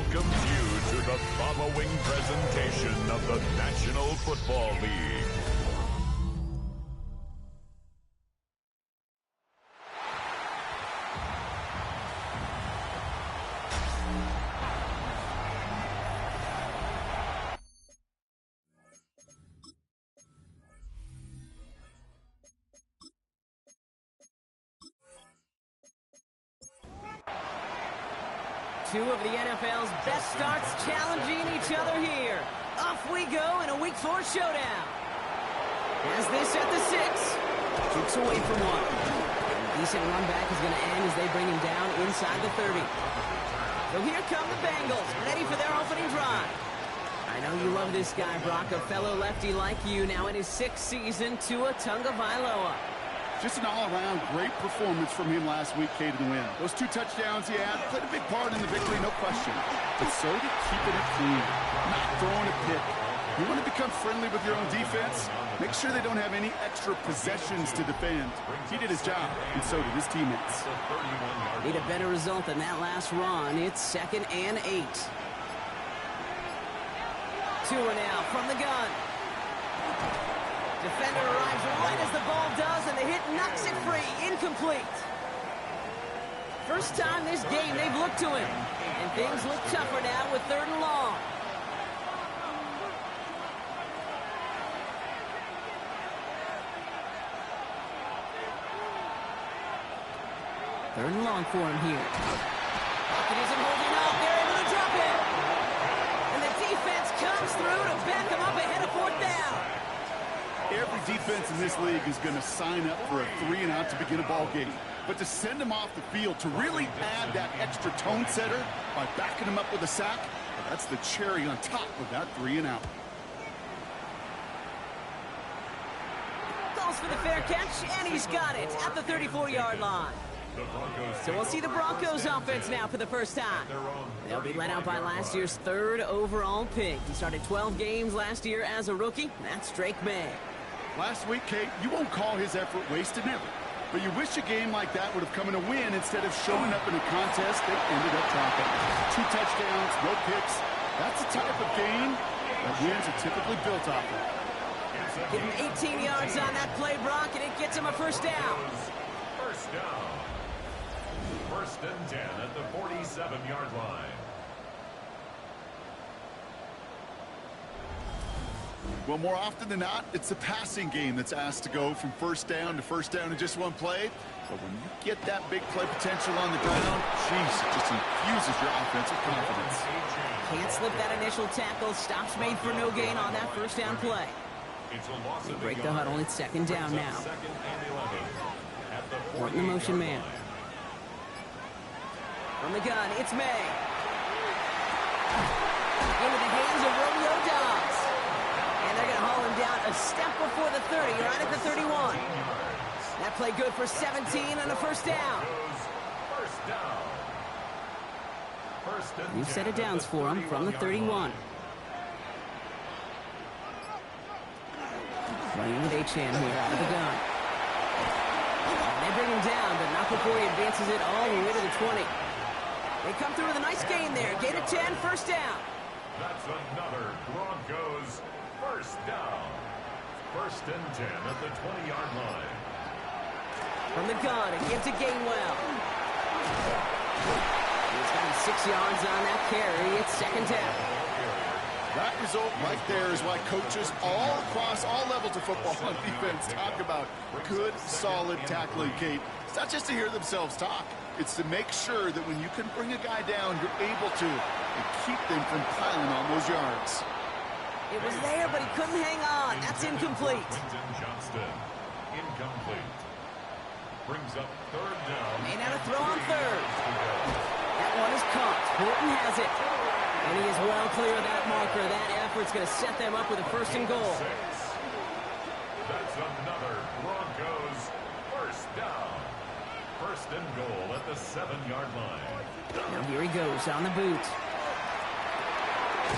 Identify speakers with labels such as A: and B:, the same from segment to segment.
A: welcomes you to the following presentation of the National Football League.
B: Two of the NFL's best starts challenging each other here. Off we go in a Week 4 showdown. As this at the 6. Keeps away from one. A decent run back is going to end as they bring him down inside the 30. So here come the Bengals, ready for their opening drive. I know you love this guy, Brock, a fellow lefty like you, now in his 6th season, Tua Tagovailoa.
C: Just an all-around great performance from him last week, Kate, to win. Those 2 touchdowns he had played a big part in the victory, no question. But so did keeping it clean, not throwing a pick. You want to become friendly with your own defense? Make sure they don't have any extra possessions to defend. He did his job, and so did his teammates.
B: Need a better result than that last run. It's 2nd and 8. Tua now from the gun. Defender arrives right as the ball does, and the hit knocks it free. Incomplete. First time this game they've looked to him. And things look tougher now with 3rd and long. Third and long for him here. Pocket isn't holding up. They're able to drop it. And the defense comes through to back him up ahead of 4th down.
C: Every defense in this league is going to sign up for a 3-and-out to begin a ball game. But to send him off the field, to really add that extra tone setter by backing him up with a sack, well, that's the cherry on top of that 3-and-out.
B: Goes for the fair catch, and he's got it at the 34-yard line. So we'll see the Broncos offense now for the first time. They'll be led out by last year's 3rd overall pick. He started 12 games last year as a rookie. That's Drake May.
C: Last week, Kate, you won't call his effort wasted, never. But you wish a game like that would have come in a win instead of showing up in a contest that ended up dropping. 2 touchdowns, no picks. That's the type of game that wins are typically built off of.
B: Give him 18 yards on that play, Brock, and it gets him a first down.
A: First down. 1st and 10 at the 47-yard line.
C: Well, more often than not, it's the passing game that's asked to go from first down in just one play. But when you get that big play potential on the ground, geez, it just infuses your offensive confidence.
B: Can't slip that initial tackle. Stops made for no gain on that first down play. They break the huddle. It's 2nd down now. Working the motion man. From the gun, it's May. Into the hands of Romeo Dobbs. And they're going to haul him down a step before the 30, right at the 31. That play good for 17 and a first down. New set of downs for him from the 31. Running with Achan here out of the gun. They bring him down, but not before he advances it all the way to the 20. They come through with a nice gain there. Gain of 10, first down.
A: That's another Broncos first down. 1st and 10 at the 20-yard line.
B: From the gun, it gives to Gainwell. He's got him 6 yards on that carry. It's 2nd down.
C: That result right there is why coaches all across all levels of football on defense talk about good, solid tackling, Kate. It's not just to hear themselves talk. It's to make sure that when you can bring a guy down, you're able to and keep them from piling on those yards.
B: It was there, but he couldn't hang on. That's incomplete.
A: Johnston, incomplete. Brings up 3rd down.
B: Made out a throw on 3rd. That one is caught. Horton has it. And he is well clear of that marker. That effort's going to set them up with a 1st and goal.
A: That's another Broncos first down. 1st and goal at the 7-yard line.
B: Now here he goes on the boot.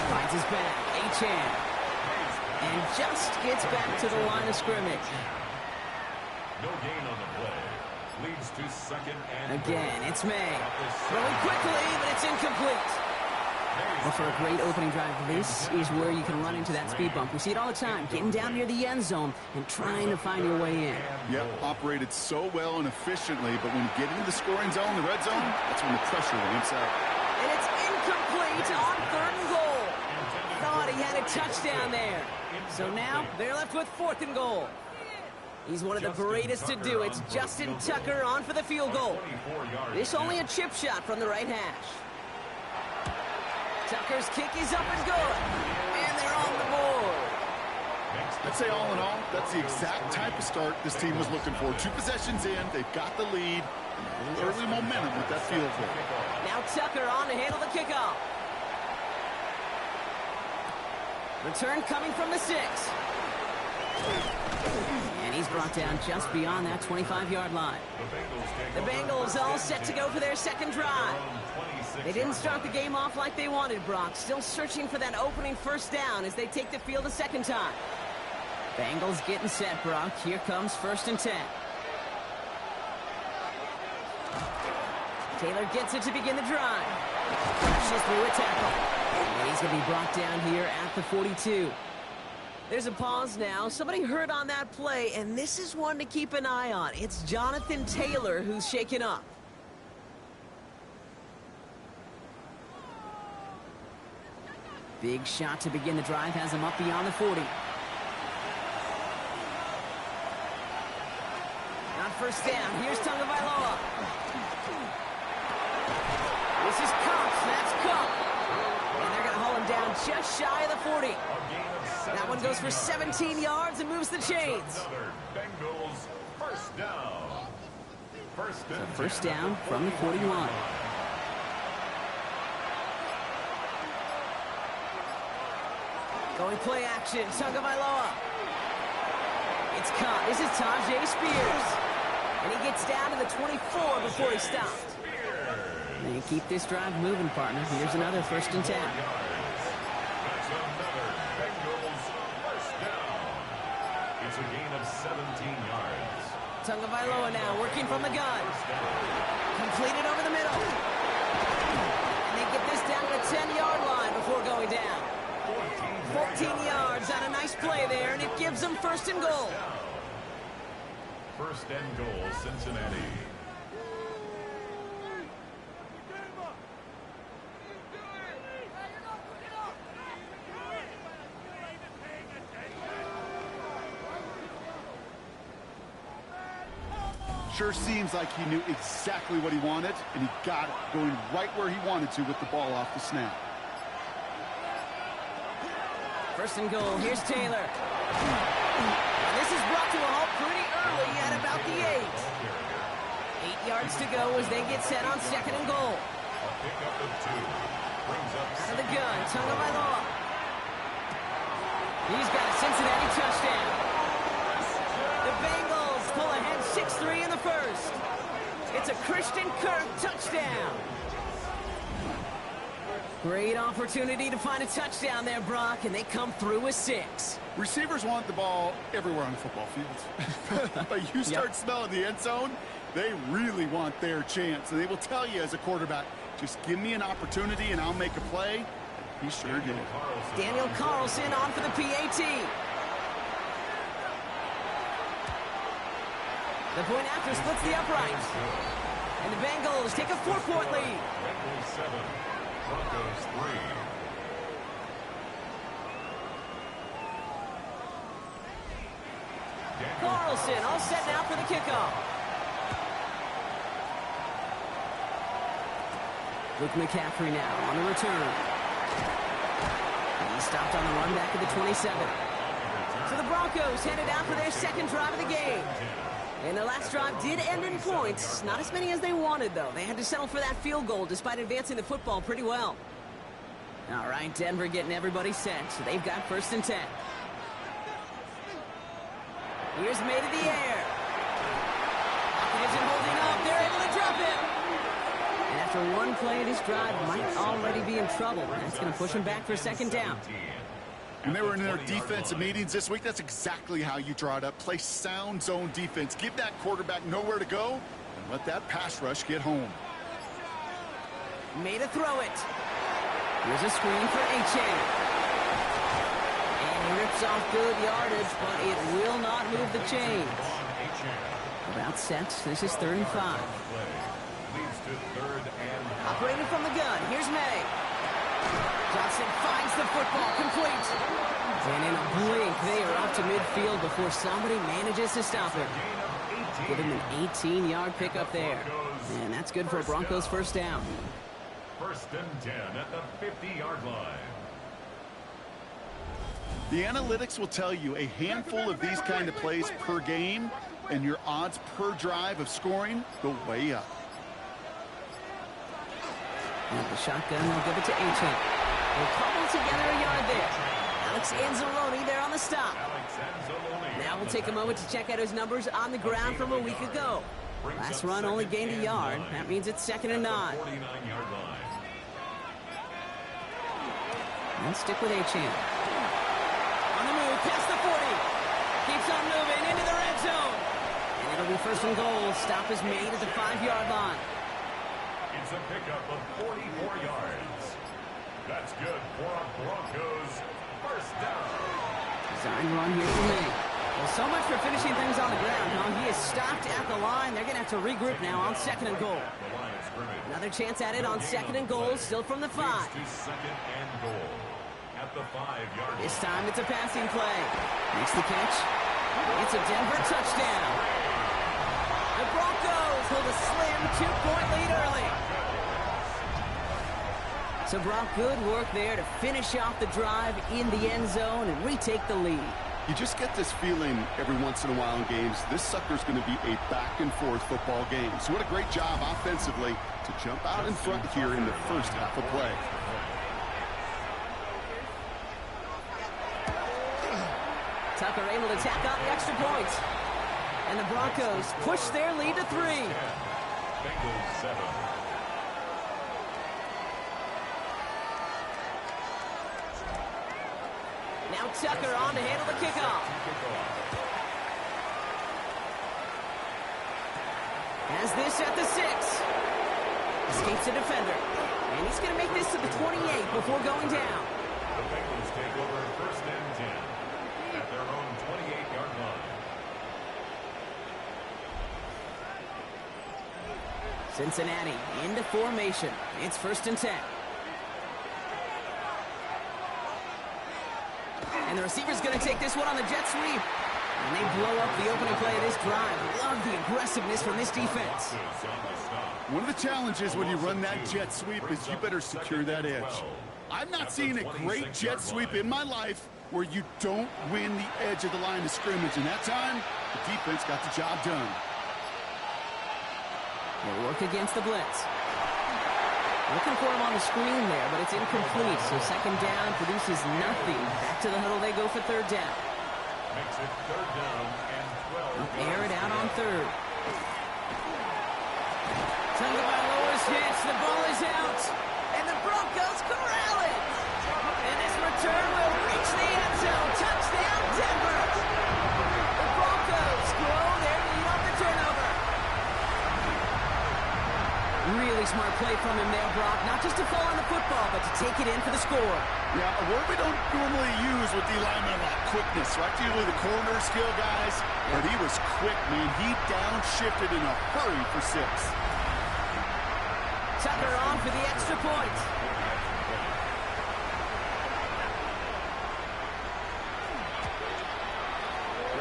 B: Finds his back. Achan. And just gets back to the line of scrimmage.
A: No gain on the play. Leads to 2nd and
B: again, it's May. Throwing quickly, but it's incomplete. Well, for a great opening drive, this is where you can run into that speed bump. We see it all the time, getting down near the end zone and trying to find your way in.
C: Yep, operated so well and efficiently, but when you get into the scoring zone, the red zone, that's when the pressure ramps up.
B: And it's incomplete on 3rd and goal. Thought he had a touchdown there. So now they're left with 4th and goal. He's one of the greatest to do it. Justin Tucker on for the field goal. This only a chip shot from the right hash. Tucker's kick is up and good. And they're on the board.
C: I'd say all in all, that's the exact type of start this team was looking for. 2 possessions in, they've got the lead. A little early momentum with that field goal.
B: Now Tucker on to handle the kickoff. Return coming from the 6. And he's brought down just beyond that 25-yard line. The Bengals all set to go for their second drive. They didn't start the game off like they wanted, Brock. Still searching for that opening first down as they take the field a second time. Bengals getting set, Brock. Here comes 1st and 10. Taylor gets it to begin the drive. Crashes through a tackle. And he's going to be brought down here at the 42. There's a pause now. Somebody hurt on that play, and this is one to keep an eye on. It's Jonathan Taylor who's shaken up. Big shot to begin the drive has him up beyond the 40. On first down, here's Tagovailoa. This is Cox. That's Cook. And they're going to haul him down just shy of the 40. That one goes for 17 yards and moves the chains.
A: Bengals first down.
B: First down from the 41. Going play action, Tagovailoa. It's caught. This is Tajay Spears. And he gets down to the 24 before he stopped. And you keep this drive moving, partner. Here's another 1st and 10.
A: It's a gain of 17 yards.
B: Tagovailoa now working from the gun. Completed over the middle. And they get this down to the 10-yard line before going down. 14 yards on a nice play there, and it gives them 1st and goal.
A: 1st and goal, Cincinnati.
C: Sure seems like he knew exactly what he wanted, and he got it, going right where he wanted to with the ball off the snap.
B: 1st and goal. Here's Taylor. And this is brought to a halt pretty early at about the 8. 8 yards to go as they get set on 2nd and goal.
A: A pickup of 2. Brings up
B: out of the gun, Tagovailoa. He's got a Cincinnati touchdown. The Bengals pull ahead 6-3 in the 1st. It's a Christian Kirk touchdown. Great opportunity to find a touchdown there, Brock, and they come through with 6.
C: Receivers want the ball everywhere on the football field. But you start smelling the end zone, they really want their chance. And they will tell you as a quarterback, just give me an opportunity and I'll make a play. He sure did.
B: Daniel Carlson on for the PAT. The point after splits the uprights. And the Bengals take a 4-point lead.
A: Bengals 7, Broncos 3.
B: Carlson all set now for the kickoff. Luke McCaffrey now on the return. And he stopped on the run back at the 27. So the Broncos headed out for their second drive of the game. And their last drive did end in points. Not as many as they wanted, though. They had to settle for that field goal despite advancing the football pretty well. All right, Denver getting everybody set. So they've got 1st and 10. Here's made in the air. Hopkins isn't holding up. They're able to drop him. And after one play, this drive might already be in trouble. That's going to push him back for 2nd down.
C: When they were in their defensive meetings this week, that's exactly how you draw it up. Play sound zone defense. Give that quarterback nowhere to go and let that pass rush get home.
B: Made a throw it. Here's a screen for A-Chain. And he rips off good yardage, but it will not move the chains. About set. This is 3rd and 5. Operating from the gun. Here's May. Johnson finds the football, complete. And in a blink, they are off to midfield before somebody manages to stop it. Give him an 18-yard pickup there. And that's good for a Broncos first down.
A: 1st and 10 at the 50-yard line.
C: The analytics will tell you a handful of these kind of plays per game, and your odds per drive of scoring go way up.
B: And the shotgun, they'll give it to A-Chain. They'll cobble together a yard there. Alex Anzalone there on the stop. Now we'll take a moment to check out his numbers on the ground from a week ago. Last run only gained a yard. That means it's 2nd and 9. And stick with A-Chain. On the move, past the 40. Keeps on moving into the red zone. And it'll be 1st and goal. Stop is made at the 5-yard line.
A: It's a pickup of 44 yards. That's good for a Broncos first down.
B: Design run here for me. Well, so much for finishing things on the ground, huh? He is stopped at the line. They're going to have to regroup now on 2nd and goal. Another chance at it on 2nd and goal, still from the 5.
A: 2nd and goal at the 5-yard line.
B: This time it's a passing play. Makes the catch. It's a Denver touchdown. The Broncos hold a slim 2-point lead early. So Brock, good work there to finish off the drive in the end zone and retake the lead.
C: You just get this feeling every once in a while in games, this sucker's going to be a back-and-forth football game. So what a great job offensively to jump out in front here in the first half of play.
B: Tucker able to tack on the extra point. And the Broncos push their lead to 3.
A: Bengals 7.
B: Now Tucker on to handle the kickoff. Has this at the 6. Escapes the defender. And he's going to make this to the 28 before going down.
A: The Bengals take over 1st and 10 at their own 28-yard line.
B: Cincinnati into formation. It's 1st and 10. And the receiver's going to take this one on the jet sweep. And they blow up the opening play of this drive. Love the aggressiveness from this defense.
C: One of the challenges when you run that jet sweep is you better secure that edge. I've not seen a great jet sweep in my life where you don't win the edge of the line of scrimmage. And that time, the defense got the job done.
B: They'll work against the blitz. Looking for him on the screen there, but it's incomplete. So 2nd down produces nothing. Back to the huddle they go for 3rd down.
A: Makes it 3rd down and 12.
B: Air it out on 3rd. Tunga by lowers hits. The ball is out. And the Broncos corral it. And this return will reach the end zone. Touchdown, Denver. The Broncos grow their lead on the turnover. Really smart play from him there, Brock. Not just to fall on the football, but to take it in for the score.
C: Yeah, a word we don't normally use with the lineman a lot. Quickness, right? Usually the corner skill guys. But he was quick, man. He downshifted in a hurry for 6.
B: Tucker on for the extra point.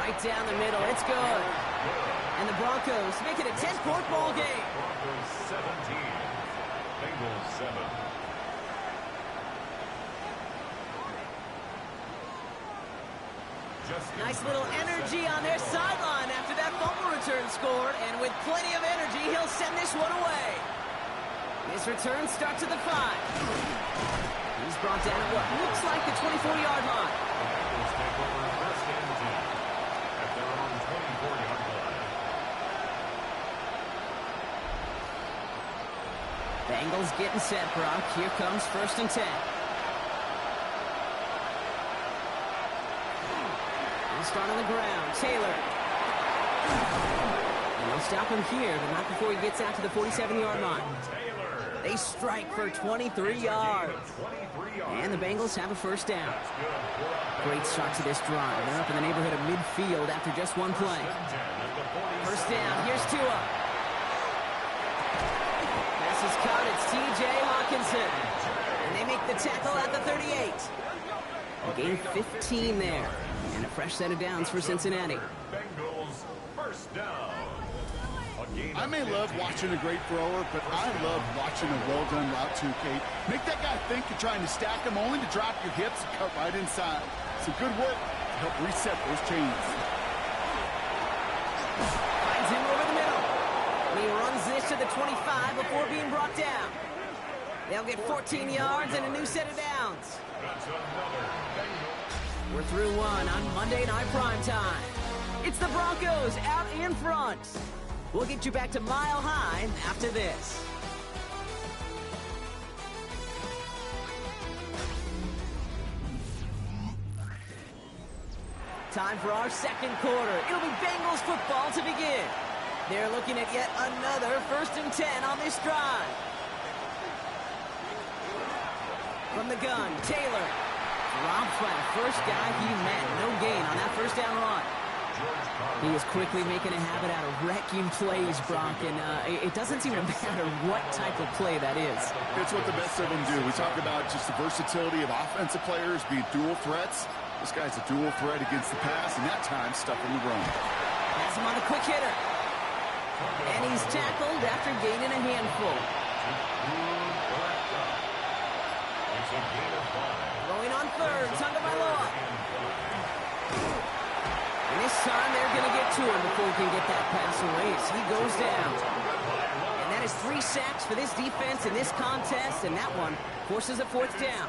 B: Right down the middle. It's good. And the Broncos make it a 10-point ball game.
A: Broncos 17. Bengals 7.
B: Nice little energy on their sideline after that fumble return scored. And with plenty of energy, he'll send this one away. His return starts at the 5. He's brought down at what looks like the 24-yard line.
A: Bengals take over 1st and 10 at their own 24-yard line.
B: Bengals getting set, Brock. Here comes 1st and 10. He'll start on the ground. Taylor. And they'll stop him here, but not before he gets out to the 47-yard line. They strike for 23 yards. And the Bengals have a first down. Great start to this drive. They're up in the neighborhood of midfield after just one play. First down. Here's Tua. Pass is caught. It's T.J. Hawkinson. And they make the tackle at the 38. A gain 15 there. And a fresh set of downs for Cincinnati.
A: Bengals first down.
C: I may love watching a great thrower, but I love watching a well-done route too, Kate. Make that guy think you're trying to stack him, only to drop your hips and cut right inside. Some good work to help reset those chains.
B: Finds him over the middle. And he runs this to the 25 before being brought down. They'll get 14 yards and a new set of downs. We're through one on Monday Night Primetime. It's the Broncos out in front. We'll get you back to Mile High after this. Time for our second quarter. It'll be Bengals football to begin. They're looking at yet another 1st and 10 on this drive. From the gun, Taylor. Dropped by the first guy he met. No gain on that first down run. He is quickly making a habit out of wrecking plays, Brock, and it doesn't seem to matter what type of play that is.
C: It's what the best of them do. We talk about just the versatility of offensive players being dual threats. This guy's a dual threat against the pass, and that time stuck in the run.
B: Has him on a quick hitter. And he's tackled after gaining a handful. Throwing on third, Tagovailoa. And this time they're going to get to him before he can get that pass away as he goes down. And that is 3 sacks for this defense in this contest, and that one forces a 4th down.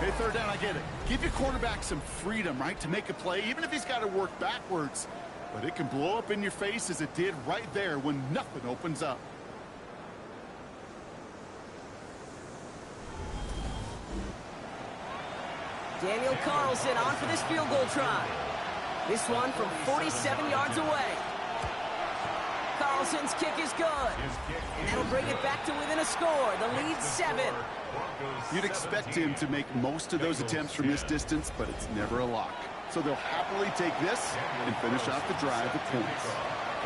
C: Hey, 3rd down, I get it. Give your quarterback some freedom, right, to make a play, even if he's got to work backwards. But it can blow up in your face as it did right there when nothing opens up.
B: Daniel Carlson on for this field goal try. This one from 47 yards away. Carlson's kick is good. And that'll bring it back to within a score. The lead's 7.
C: You'd expect him to make most of those attempts from this distance, but it's never a lock. So they'll happily take this and finish off the drive with points.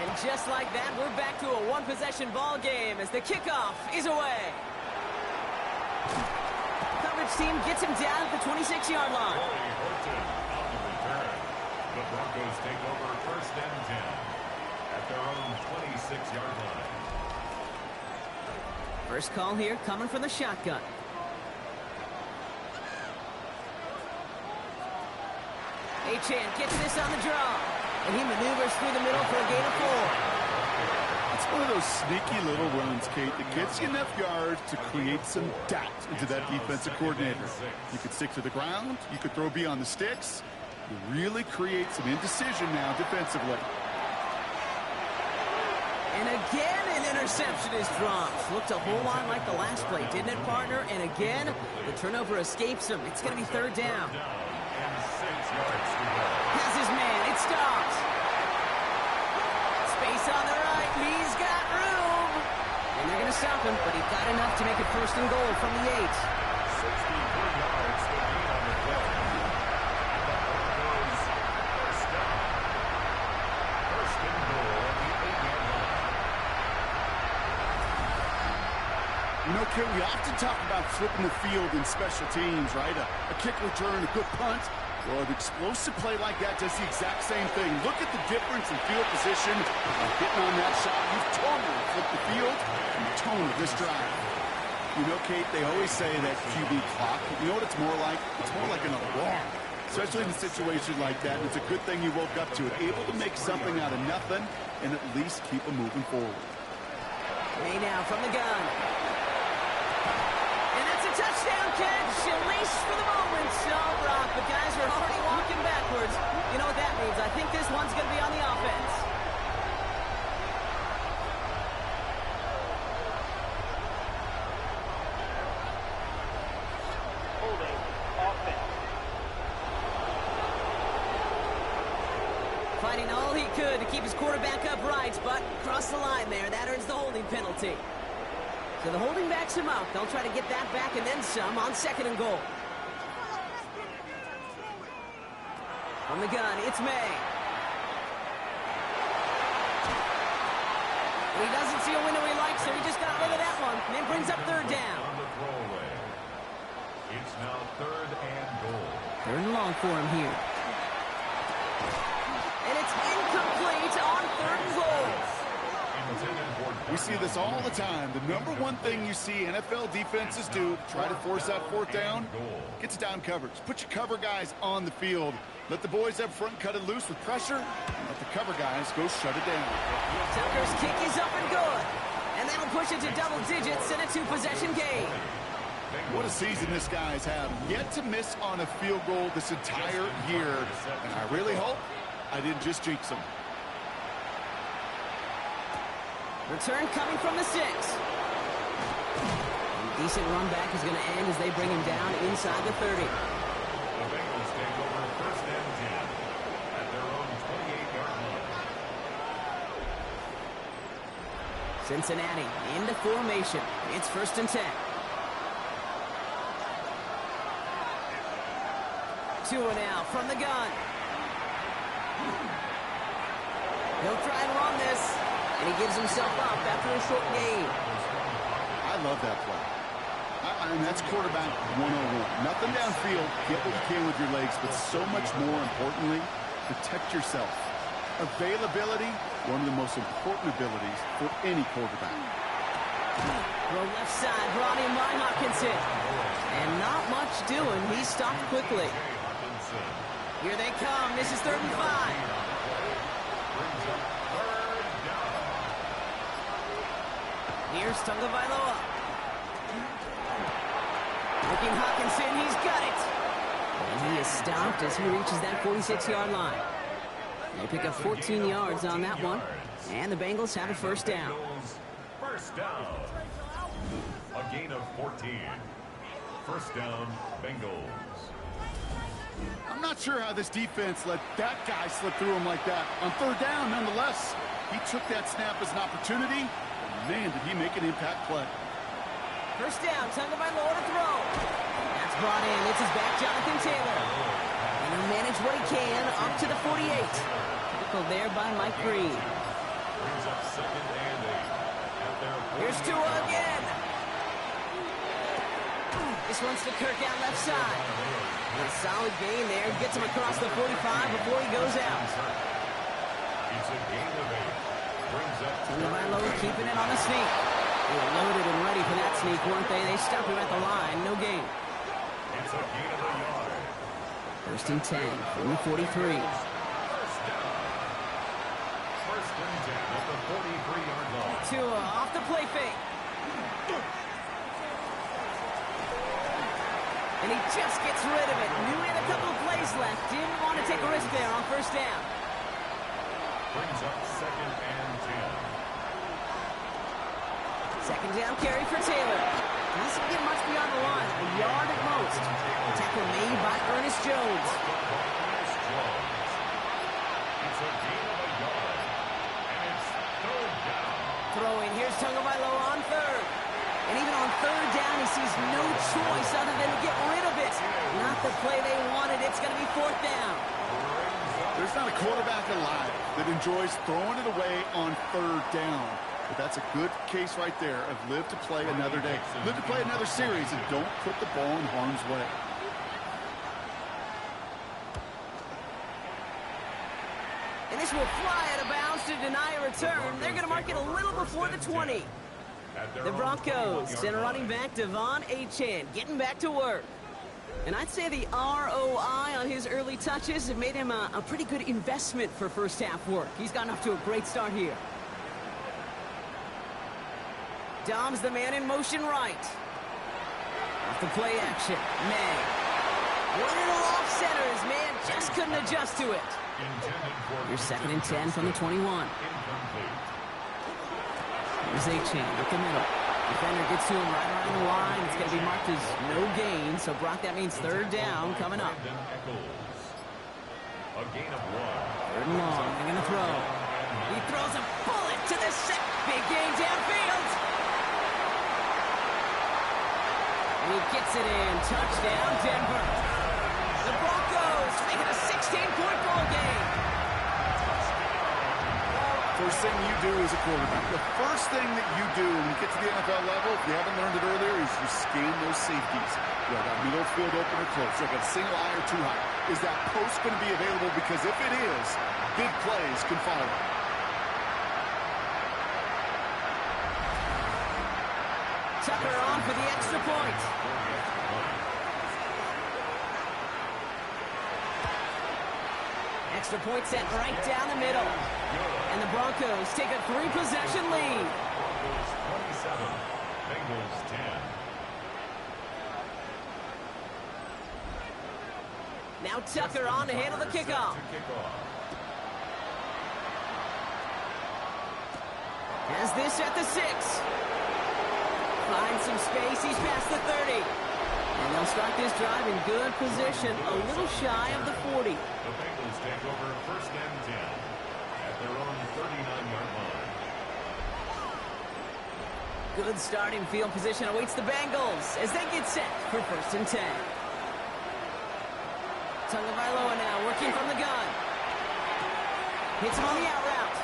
B: And just like that, we're back to a one-possession ball game as the kickoff is away. Coverage team gets him down at the 26-yard line.
A: The Broncos take over 1st and 10 at their own 26-yard line.
B: First call here coming from the shotgun. Achane gets this on the draw. And he maneuvers through the middle for a gain of 4.
C: It's one of those sneaky little runs, Kate, that gets you enough yards to create some doubt into that defensive coordinator. You could stick to the ground. You could throw beyond the sticks. You really create some indecision now defensively.
B: And again, an interception is dropped. Looked a whole lot like the last play, didn't it, partner? And again, the turnover escapes him. It's going to be 3rd down. Has his man. It stops. Space on the right. He's got room. And they're going to stop him, but he got enough to make it 1st and goal from the 8.
A: 63 yards to gain on the play. First down. 1st and goal at the 8-yard line.
C: You know, Kate, we often talk about flipping the field in special teams, right? A kick return, a good punt. Well, an explosive play like that does the exact same thing. Look at the difference in field position by getting on that shot. You've totally flipped the field and the tone of this drive. You know, Kate, they always say that QB clock. You know what it's more like? It's more like an alarm, especially in a situation like that. And it's a good thing you woke up to it, able to make something out of nothing and at least keep them moving forward.
B: Way now from the gun. And that's a touchdown catch, at least for the moment. Oh, Brock, the guys are already walking backwards. You know what that means? I think this one's going to be on the offense.
D: Holding offense.
B: Fighting all he could to keep his quarterback upright, but crossed the line there. That earns the holding penalty. So the holding backs him out. They'll try to get that back and then some on 2nd and goal. From the gun, it's May. He doesn't see a window he likes, so he just got rid of that one. And then brings up 3rd down.
A: It's now 3rd and goal.
B: 3rd and long for him here. And it's incomplete on 3rd and goal.
C: We see this all the time. The number one thing you see NFL defenses do to try to force that 4th down, gets down coverage. Put your cover guys on the field. Let the boys up front cut it loose with pressure. And let the cover guys go shut it down.
B: Tucker's kick is up and good. And that'll push it to double digits in a 2-possession game.
C: What a season this guy's had. Yet to miss on a field goal this entire year. And I really hope I didn't just jinx him.
B: Return coming from the 6. Decent run back is going to end as they bring him down inside the 30.
A: The Bengals take over 1st and 10 at their own 28-yard line.
B: Cincinnati into formation. It's 1st and 10. Tua now from the gun. He'll try and run this. And he gives himself up after a short gain.
C: I love that play. I mean, that's quarterback 101. Nothing downfield. Get what you can with your legs, but so much more importantly, protect yourself. Availability, one of the most important abilities for any quarterback.
B: Throw left side, brought in by Hawkinson. And not much doing. He stopped quickly. Here they come. This is 3rd and 5. Here's Tagovailoa. Looking Hawkinson, he's got it. And he is stopped as he reaches that 46-yard line. They pick up 14 yards on that one. And the Bengals have a 1st down.
A: 1st down. A gain of 14. 1st down, Bengals.
C: I'm not sure how this defense let that guy slip through him like that. On 3rd down, nonetheless, he took that snap as an opportunity. Man, did he make an impact play.
B: 1st down, Tagovailoa to throw. That's brought in. It's his back, Jonathan Taylor. And he'll manage what he can up to the 48. Tackled there by Mike Green.
A: Brings up 2nd and 8.
B: Here's Tua again. This one's to Kirk out left side. And a solid gain there. Gets him across the 45 before he goes out.
A: It's a gain of 8.
B: Tagovailoa keeping it on the sneak. They were loaded and ready for that sneak, weren't they? They stopped him at the line. No gain.
A: It's a gain of a yard.
B: 1st and 10 from the 43.
A: 1st down. 1st and 10 at the 43-yard line.
B: Tua off the play fake. And he just gets rid of it. Knew he had a couple of plays left. Didn't want to take a risk there on 1st down.
A: Brings up 2nd and 10.
B: 2nd down carry for Taylor. Doesn't get much beyond the line. A yard at most. Tackle made by Ernest Jones.
A: It's a gain of a yard. And it's 3rd down.
B: Throwing. Here's Tagovailoa on 3rd. And even on 3rd down, he sees no choice other than to get rid of it. Not the play they wanted. It's going to be 4th down.
C: There's not a quarterback alive that enjoys throwing it away on 3rd down. But that's a good case right there of live to play another day. Live to play another series and don't put the ball in harm's way.
B: And this will fly out of bounds to deny a return. They're going to mark it a little before the 20. The Broncos send running back Devon Achane getting back to work. And I'd say the ROI on his early touches have made him a pretty good investment for 1st half work. He's gotten off to a great start here. Dom's the man in motion right. Off the play action, May. One little off center as man just couldn't adjust to it. Here's 2nd and 10 from the 21. Here's Achane up the middle. Defender gets to him right around the line. It's going to be marked as no gain. So, Brock, that means 3rd down coming up.
A: A gain of 1.
B: 3rd and long. They're going to throw. He throws a bullet to the set. Big game downfield. He gets it in. Touchdown, Denver. The Broncos make it a 16-point ball game.
C: First thing you do as a quarterback, the first thing that you do when you get to the NFL level, if you haven't learned it earlier, is you scan those safeties. You got middle field open or close. You got a single eye or too high. Is that post going to be available? Because if it is, big plays can follow.
B: Tucker on for the extra point. Extra point set right down the middle. And the Broncos take a 3-possession lead.
A: Broncos 27, Bengals 10.
B: Now Tucker on to handle the kickoff. Has this at the 6. Finds some space. He's past the 30. And they'll start this drive in good position, a little shy of the 40.
A: The Bengals take over first and 10 at their own 39-yard line.
B: Good starting field position awaits the Bengals as they get set for first and 10. Tagovailoa now working from the gun. Hits him on the out route.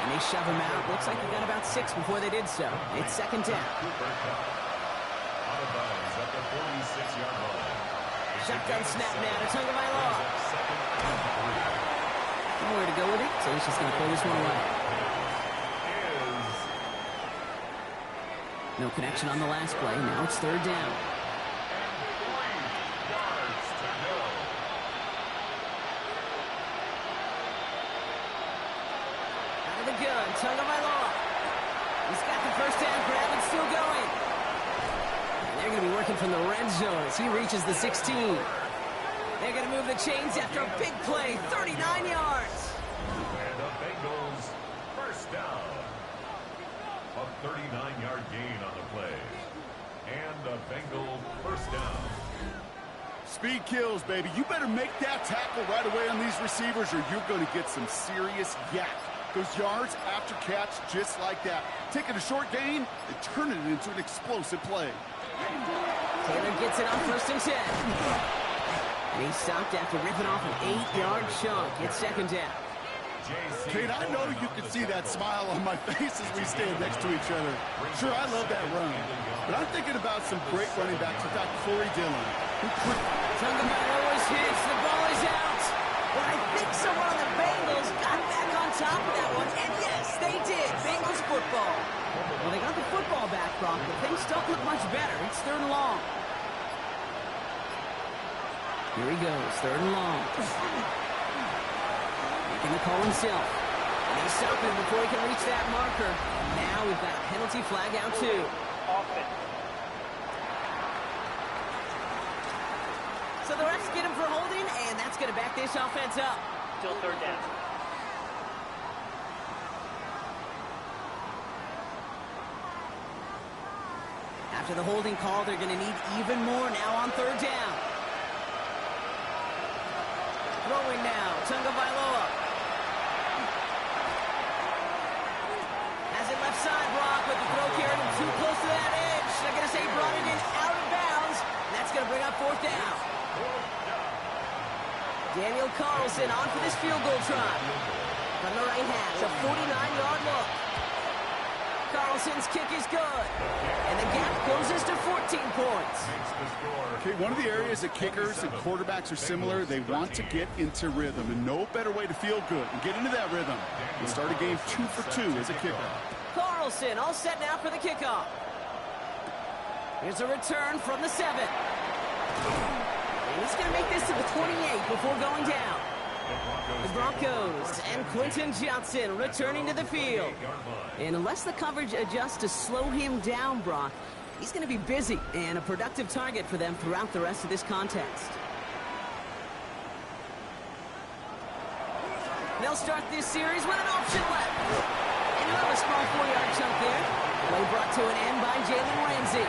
B: And they shove him out. Looks like he got about 6 before they did so. It's second down.
A: Out of bounds at the 46-yard line.
B: Shotgun snap now to Tagovailoa. Nowhere to go with it, so he's just going to pull this one away. No connection on the last play. Now it's third down. Out of the gun, Tagovailoa. He's got the first down grab and still going. And they're going to be working from the red zone as he reaches the 16. They're going to move the chains after a big play, 39 yards.
A: And the Bengals first down. A 39-yard gain on the play. And the Bengal first down.
C: Speed kills, baby. You better make that tackle right away on these receivers or you're going to get some serious yak. Those yards after catch just like that. Taking a short gain and turning it into an explosive play.
B: Taylor gets it on first and 10. And he's stopped after ripping off an 8-yard chunk. It's second down.
C: Kate, I know you can see that smile on my face as we stand next to each other. Sure, I love that run. But I'm thinking about some great running backs. In fact, Corey Dillon.
B: Tagovailoa's hits. The ball is out. But I think someone on the Bengals got back on top of that one. And yes, they did. Bengals football. Well, they got the football back, Brock, but things don't look much better. It's third and long. Here he goes, third and long. Making the call himself. And they stop him before he can reach that marker. And now we've got a penalty flag out too.
D: Offense.
B: So the refs get him for holding, and that's going to back this offense up.
D: Still third down.
B: After the holding call, they're going to need even more now on third down. Throwing now, Tagovailoa. Has it left side, Brock, but the throw carried him too close to that edge. They're going to say brought it in out of bounds. That's going to bring up fourth down. Daniel Carlson on for this field goal try. From the right hash, a 49-yard look. Carlson's kick is good. And the gap closes to 14 points.
C: Okay, one of the areas that kickers and quarterbacks are similar, they want to get into rhythm. And no better way to feel good and get into that rhythm than start a game 2 for 2 as a kicker.
B: Carlson all set now for the kickoff. Here's a return from the 7. He's going to make this to the 28 before going down. The Broncos and Quentin Johnson returning to the field. And unless the coverage adjusts to slow him down, Brock, he's going to be busy and a productive target for them throughout the rest of this contest. They'll start this series with an option left. And you'll have a small 4-yard chunk there. Play brought to an end by Jalen Ramsey.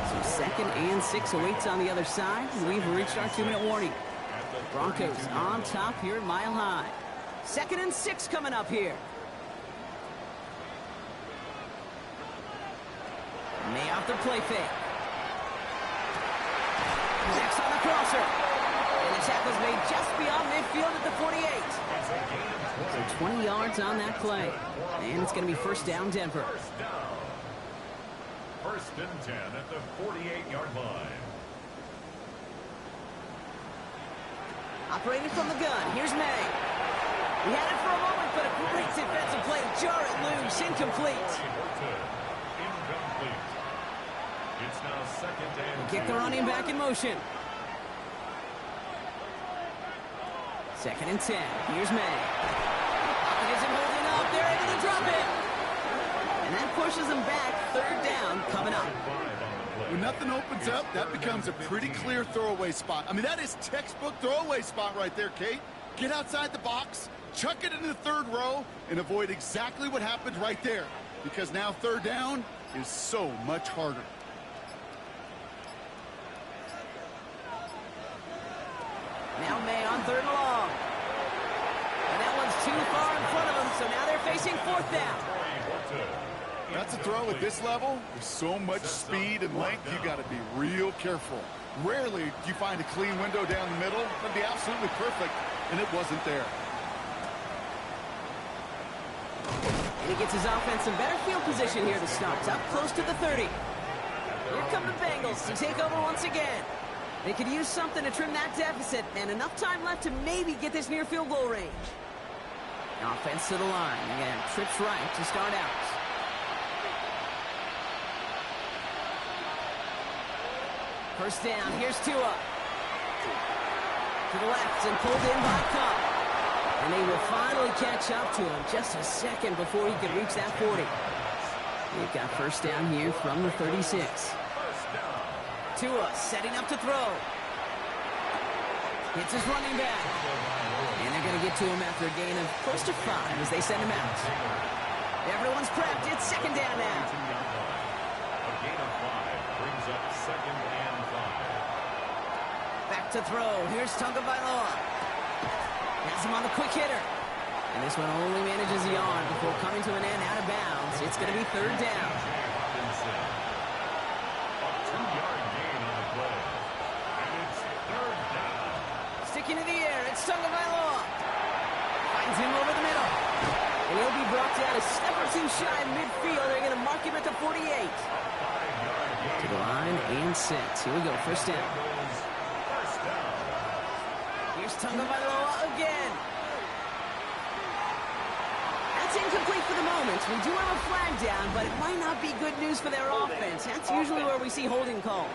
B: So second and 6 awaits on the other side. We've reached our 2-minute warning. Broncos on top here at Mile High. Second and 6 coming up here. May off the play fake. Next on the crosser. And the tackle's made just beyond midfield at the 48. So 20 yards on that play. And it's going to be first down, Denver.
A: First down. First and 10 at the 48-yard line.
B: Operating from the gun. Here's May. He had it for a moment, but a great defensive play to jar it loose. Incomplete.
A: Incomplete. It's now second and
B: Kick the running back in motion. Second and 10. Here's May. Pocket isn't holding up. They're able to drop it. And that pushes them back. Third down coming up.
C: When nothing opens up, that becomes a pretty clear throwaway spot. I mean, that is textbook throwaway spot right there, Kate. Get outside the box, chuck it into the third row, and avoid exactly what happened right there. Because now third down is so much harder.
B: Now May on third and long. And that one's too far in front of them, so now they're facing fourth down.
C: That's a throw at this level. With so much speed and length, you got to be real careful. Rarely do you find a clean window down the middle. That'd be absolutely perfect, and it wasn't there.
B: And he gets his offense in better field position here to start. Up close to the 30. Here come the Bengals to take over once again. They could use something to trim that deficit, and enough time left to maybe get this near field goal range. Offense to the line. Again, trips right to start out. First down, here's Tua. To the left and pulled in by Cobb. And they will finally catch up to him just a second before he could reach that 40. They've got first down here from the 36. Tua setting up to throw. Hits his running back. And they're going to get to him after a gain of close to 5 as they send him out. Everyone's prepped. It's second down now.
A: A gain of 5 brings up second and 5.
B: Back to throw. Here's Tagovailoa. Has him on the quick hitter. And this one only manages a yard before coming to an end out of bounds. It's going to be third down. Sticking to the air, it's Tagovailoa. Finds him over the middle. And he'll be brought down a step or two shy of midfield. They're going to mark him at the 48. To the line and set. Here we go, first down. Here's Tagovailoa again. That's incomplete for the moment. We do have a flag down, but it might not be good news for their offense. That's usually where we see holding calls.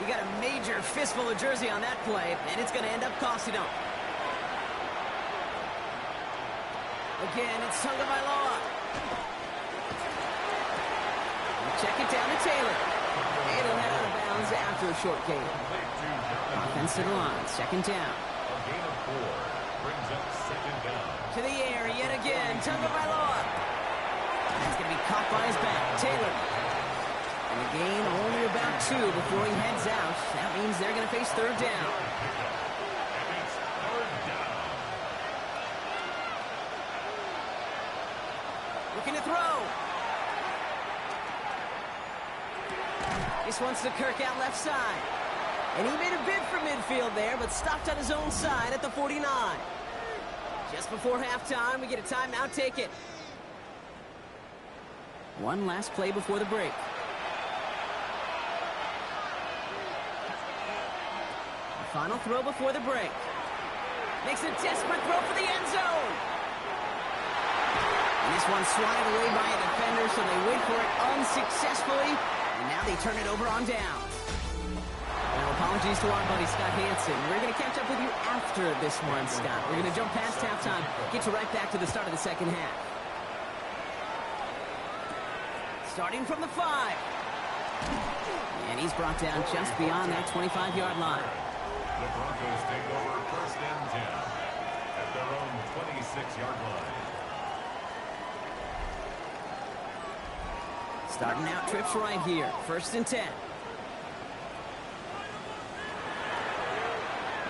B: You got a major fistful of jersey on that play, and it's going to end up costing them. Again, it's Tagovailoa. Check it down to Taylor. It'll head out of bounds after a short gain. Offense to the line, second down.
A: A gain of 4 brings up second down.
B: To the air yet again, Tagovailoa. That's going to be caught by his back. Taylor. And the gain only about 2 before he heads out. That means they're going to face third down.
A: And it's third down.
B: Looking to throw. This one's to Kirk out left side. And he made a bid for midfield there, but stopped on his own side at the 49. Just before halftime, we get a timeout. Take it. One last play before the break. Final throw before the break. Makes a desperate throw for the end zone. And this one's swatted away by a defender, so they wait for it unsuccessfully. And now they turn it over on downs. Well, apologies to our buddy Scott Hansen. We're going to catch up with you after this one, Scott. We're going to jump past halftime, get you right back to the start of the second half. Starting from the 5. And he's brought down just beyond that 25-yard line.
A: The Broncos take over first and 10 at their own 26-yard line.
B: Starting out trips right here. First and 10.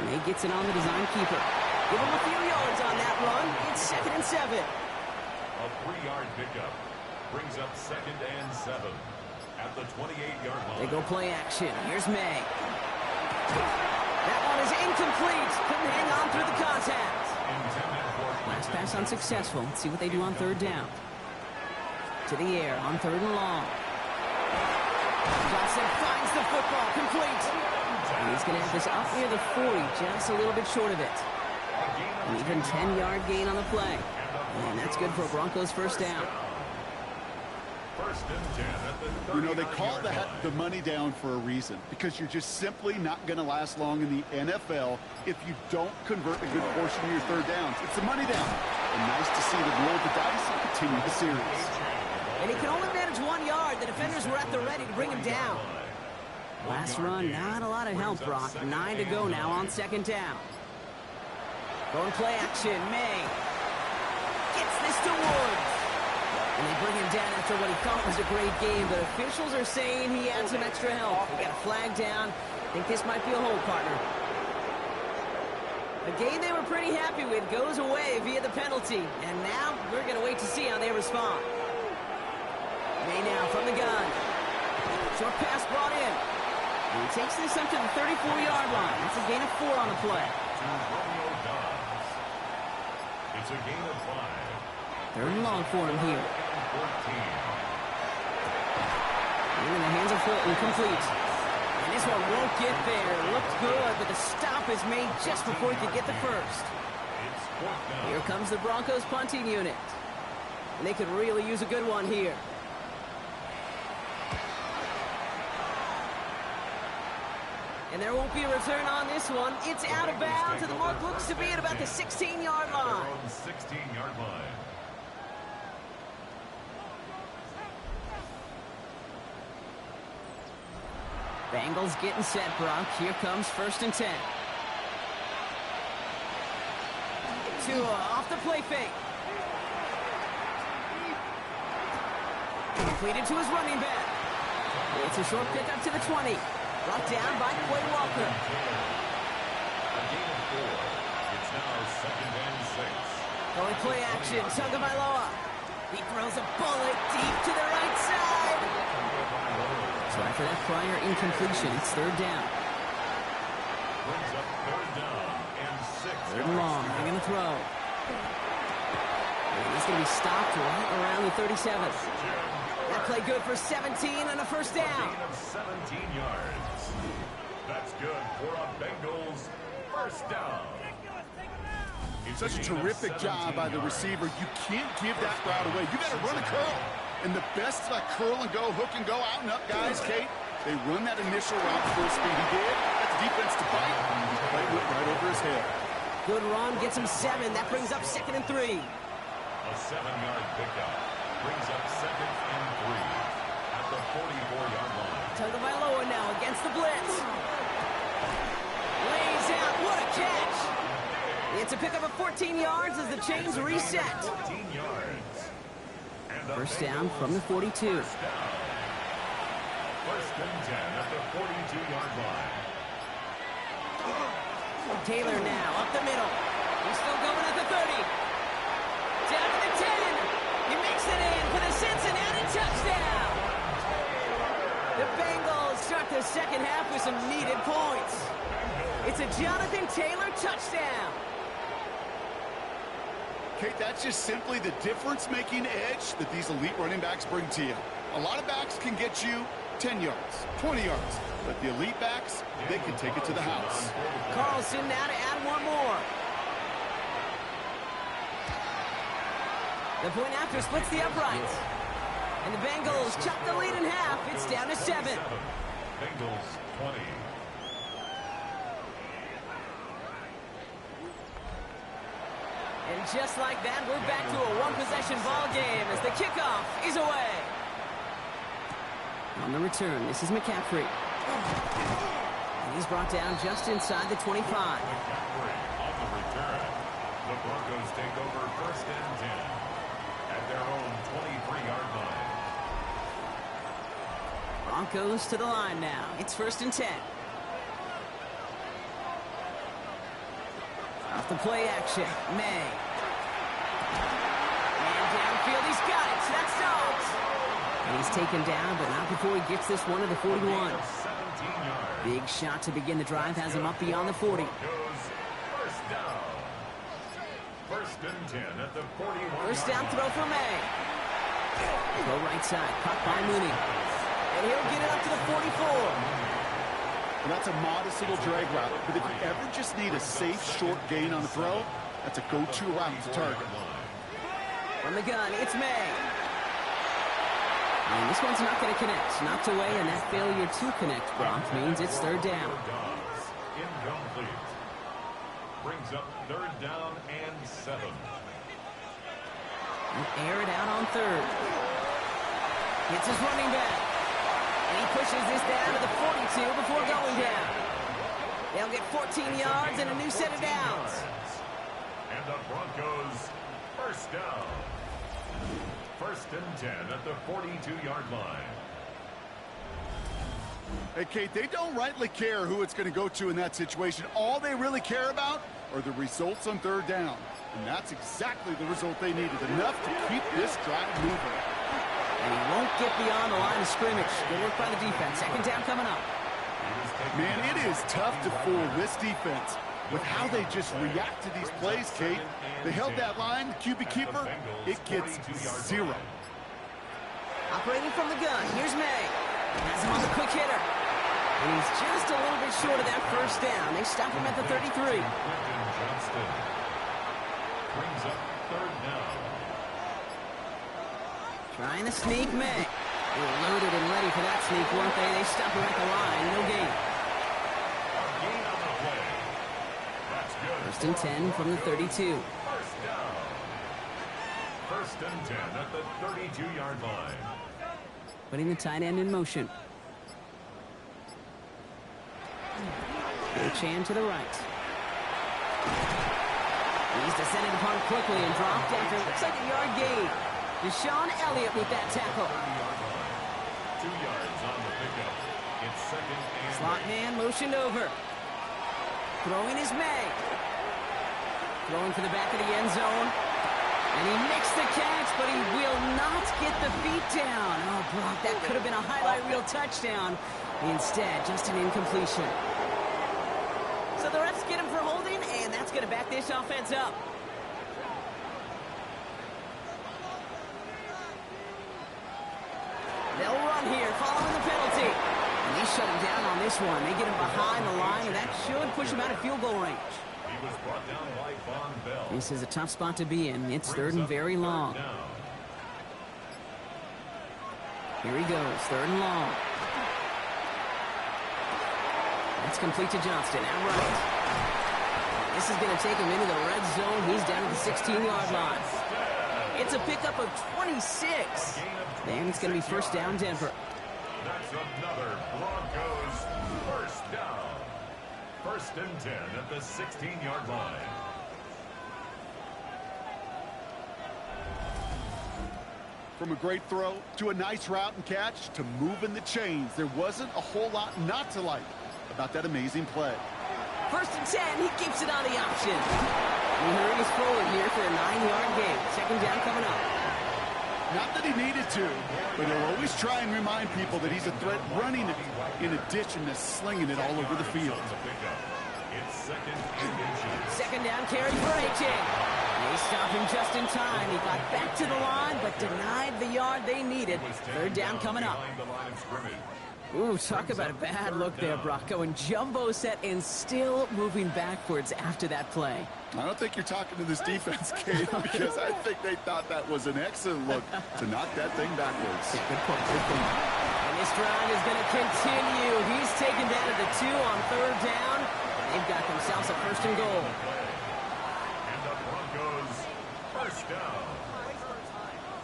B: And he gets it on the design keeper. Give him a few yards on that run. It's second and 7.
A: A 3-yard pickup. Brings up 2nd and 7 at the 28-yard line.
B: They go play action. Here's May. That one is incomplete. Couldn't hang on through the contact. Last pass unsuccessful. Let's see what they do on 3rd down. To the air on 3rd and long. Johnson finds the football. Complete. And he's going to have this up near the 40, just a little bit short of it. An even 10-yard gain on the play. And that's good for a Broncos 1st down.
A: 1st and 10 at the 39-yard
C: You know, they call that
A: line.
C: the money down for a reason, because you're just simply not going to last long in the NFL if you don't convert a good portion of your 3rd downs. It's the money down. And nice to see them roll the dice and continue the series.
B: And he can only manage 1 yard. The defenders were at the ready to bring him down. Last run, not a lot of help, Brock. 9 to go now on 2nd down. Going play action. May gets this to Woods. And they bring him down after what he thought was a great game, but officials are saying he had some extra help. We got a flag down. I think this might be a hold, partner. A game they were pretty happy with goes away via the penalty. And now we're going to wait to see how they respond. May now from the gun. Short pass brought in. And he takes this up to the 34-yard line. That's a gain of 4 on the play.
A: It's a gain of 5.
B: 3rd and long for him here.
A: 14.
B: In the hands of Fulton, complete. And this one won't get there. Looked good, but the stop is made just before he could get the first.
A: It's 4th down.
B: Here comes the Broncos punting unit. And they could really use a good one here. And there won't be a return on this one. It's out of bounds, and the mark looks to be at about the 16-yard line.
A: On the 16-yard line.
B: Bengals getting set, Brock. Here comes 1st and 10. Tua off the play fake. Completed to his running back. It's a short pickup to the 20. Brought down by Quay Walker.
A: A gain of 4. It's now 2nd and 6.
B: Going play action. Tagovailoa. He throws a bullet deep to the right side. So after that prior incompletion, it's 3rd down.
A: Brings up 3rd down and 6.
B: 3rd and long. They're going to throw. And he's going to be stopped right around the 37. That play good for 17 and a 1st down.
A: A gain of 17 yards. That's good for a Bengals 1st down. It's
C: Such a terrific job by the receiver. You can't give that route away. You got to run a curl. And the best curl and go, hook and go, out and up guys, Kate, they run that initial route full speed. He did. That's defense to fight. The play went right over his head.
B: Good run, gets him 7. That brings up 2nd and 3.
A: A 7-yard pickup brings up 2nd and 3 at the 44-yard line.
B: Tagovailoa now against the blitz. Lays out. What a catch. It's a pickup of 14 yards as the chains reset.
A: 14 yards. And the
B: 1st down
A: Bengals
B: from the 42.
A: 1st down. 1st and 10 at the 42-yard line.
B: Taylor now up the middle. He's still going at the 30. Down to the 10. He makes it in for the Cincinnati touchdown. The Bengals start the 2nd half with some needed points. It's a Jonathan Taylor touchdown.
C: Kate, that's just simply the difference-making edge that these elite running backs bring to you. A lot of backs can get you 10 yards, 20 yards, but the elite backs, they can take it to the house.
B: Carlson now to add one more. The point after splits the uprights. And the Bengals chop the lead in half. It's down to 7.
A: Bengals 20.
B: And just like that, we're back to a one-possession ball game as the kickoff is away. On the return, this is McCaffrey. And he's brought down just inside the 25.
A: McCaffrey on the return. The Broncos take over 1st and 10 at their own 23-yard line.
B: Broncos to the line now. It's 1st and 10. Off the play action, May. And downfield, he's got it. That's Dobbs. And he's taken down, but not before he gets this one to the 41.
A: 17 yards.
B: Big shot to begin the drive has him up beyond the 40.
A: First down. First and 10 at the 41.
B: First down throw for May. Throw right side, caught by Mooney. And he'll get it up to the 44.
C: Well, that's a modest little drag route, but if you ever just need a safe, short gain on the throw, that's a go-to route to target.
B: From the gun, it's May. And this one's not going to connect. Knocked away, and that failure to connect, Brock, means it's third down.
A: Incomplete. Brings up third down and 7.
B: And air it out on third. It's his running back. And he pushes this down to the 42 before going down. They'll get 14 yards and a new set of downs.
A: And the Broncos first down. First and 10 at the 42-yard line.
C: Hey, Kate, they don't rightly care who it's going to go to in that situation. All they really care about are the results on third down. And that's exactly the result they needed. Enough to keep this drive moving.
B: And he won't get beyond the line of scrimmage. Good work by the defense. Second down coming up.
C: Man, it is tough to fool this defense with how they just react to these plays, Kate. They held that line, QB keeper, it gets 0.
B: Operating from the gun, here's May. Has him on the quick hitter. And he's just a little bit short of that first down. They stop him at the 33.
A: Brings up third down.
B: Trying to sneak May. They were loaded and ready for that sneak, weren't they? They stop him at the line. No gain.
A: Gain on the play. That's good.
B: First and 10 from the 32.
A: First down. First and 10 at the 32-yard line.
B: Putting the tight end in motion. Chan to the right. He's descended upon it quickly and dropped after it looks like a yard gain. Deshaun Elliott with that tackle.
A: 2 yards on the pickup. It's second and
B: Slot man motioned over. Throwing is May. Throwing for the back of the end zone. And he makes the catch, but he will not get the feet down. Oh, Brock, that could have been a highlight reel touchdown. Instead, just an incompletion. So the refs get him for holding, and that's going to back this offense up. They'll run here following the penalty. And they shut him down on this one. They get him behind the line, and that should push him out of field goal range.
A: he was brought down by Von Bell.
B: This is a tough spot to be in. It's third and very long. Here he goes, third and long. That's complete to Johnston, out right. This is going to take him into the red zone. He's down at the 16-yard line. It's a pickup of 26. And it's going to be first down, Denver.
A: That's another Broncos first down. First and 10 at the 16-yard line.
C: From a great throw to a nice route and catch to moving the chains, there wasn't a whole lot not to like about that amazing play.
B: First and 10, he keeps it on the option. He hurries forward here for a 9-yard gain. Second down coming up.
C: Not that he needed to, but he'll always try and remind people that he's a threat running it in addition to slinging it all over the field.
A: It's second and inches.
B: Second down carry for A.J. They stop him just in time. He got back to the line, but denied the yard they needed. Third down coming up.
A: Behind the line of scrimmage.
B: Ooh, talk about a bad look there, Brock. Going jumbo set and still moving backwards after that play.
C: I don't think you're talking to this defense, Kate, because I think they thought that was an excellent look to knock that thing backwards.
B: Yeah, good point, good point. And this drive is going to continue. He's taken down at the 2 on third down. They've got themselves a first and goal.
A: And the Broncos first down.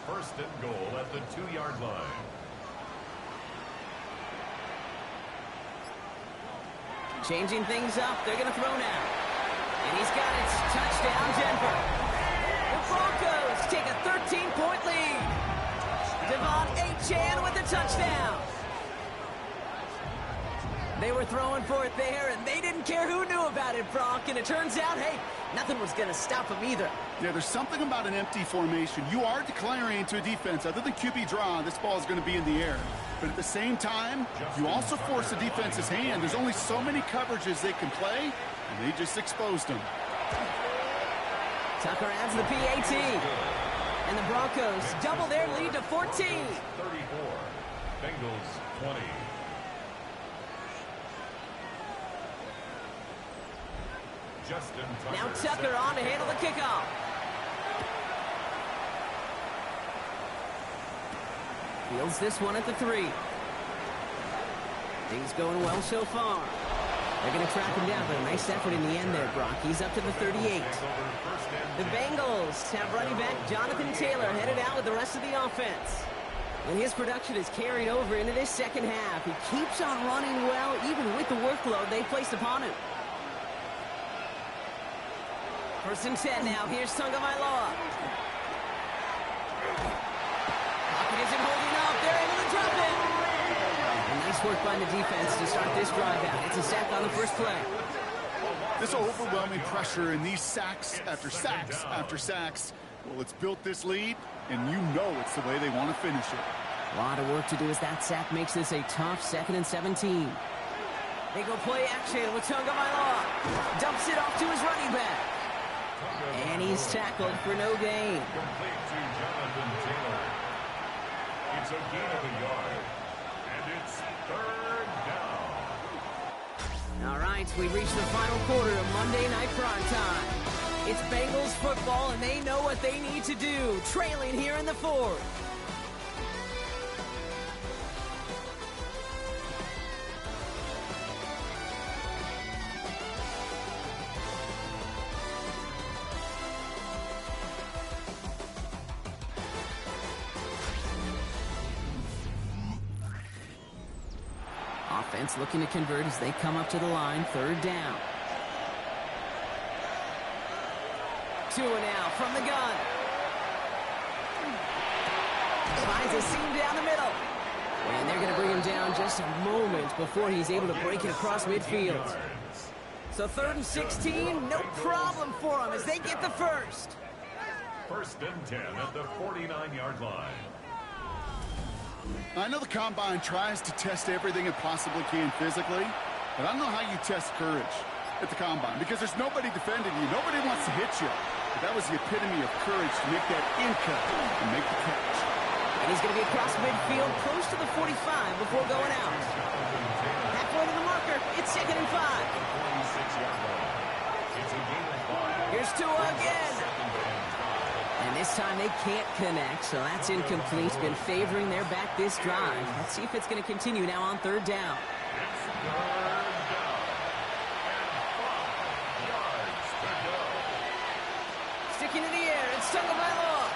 A: First and goal at the 2-yard line.
B: Changing things up. They're going to throw now. And he's got it. Touchdown, Denver. The Broncos take a 13-point lead. Devon Achane with the touchdown. They were throwing for it there, and they didn't care who knew about it, Bronk. And it turns out, hey, nothing was going to stop them either.
C: Yeah, there's something about an empty formation. You are declaring to a defense, other than QB draw, this ball is going to be in the air. But at the same time, you also force the defense's hand. There's only so many coverages they can play, and they just exposed them.
B: Tucker adds the PAT. And the Broncos double their lead to 14.
A: 34. Bengals 20.
B: Now Tucker on to handle the kickoff. Fields this one at the 3. Things going well so far. They're going to track him down, but a nice effort in the end there, Brock. He's up to the 38. The Bengals have running back Jonathan Taylor headed out with the rest of the offense. And his production is carried over into this second half. He keeps on running well, even with the workload they placed upon him. 1st and 10 now. Here's Tagovailoa. Pocket isn't holding up. They're able to drop it. And nice work by the defense to start this drive out. It's a sack on the first play.
C: This overwhelming pressure and these sacks after sacks after sacks, well, it's built this lead, and you know it's the way they want to finish it.
B: A lot of work to do as that sack makes this a tough 2nd and 17. They go play action with Tagovailoa. Dumps it off to his running back. And he's tackled for no gain.
A: Complete to Jonathan Taylor. It's a gain of a yard. And it's 3rd down.
B: All right, we've reached the final quarter of Monday Night Primetime. It's Bengals football, and they know what they need to do, trailing here in the 4th. Offense looking to convert as they come up to the line, 3rd down. 2 now from the gun. Finds a seam down the middle. And they're going to bring him down just a moment before he's able to break it across midfield. So 3rd and 16, no problem for them as they get the first.
A: 1st and 10 at the 49-yard line.
C: I know the Combine tries to test everything it possibly can physically, but I don't know how you test courage at the Combine because there's nobody defending you. Nobody wants to hit you. But that was the epitome of courage to make that in-cut and make the catch.
B: And he's going to be across midfield close to the 45 before going out. Halfway to the marker. It's 2nd and 5. Here's Tua again. And this time they can't connect, so that's incomplete. Been favoring their back this drive. Let's see if it's going to continue now on 3rd down. Sticking in the air, it's Tagovailoa.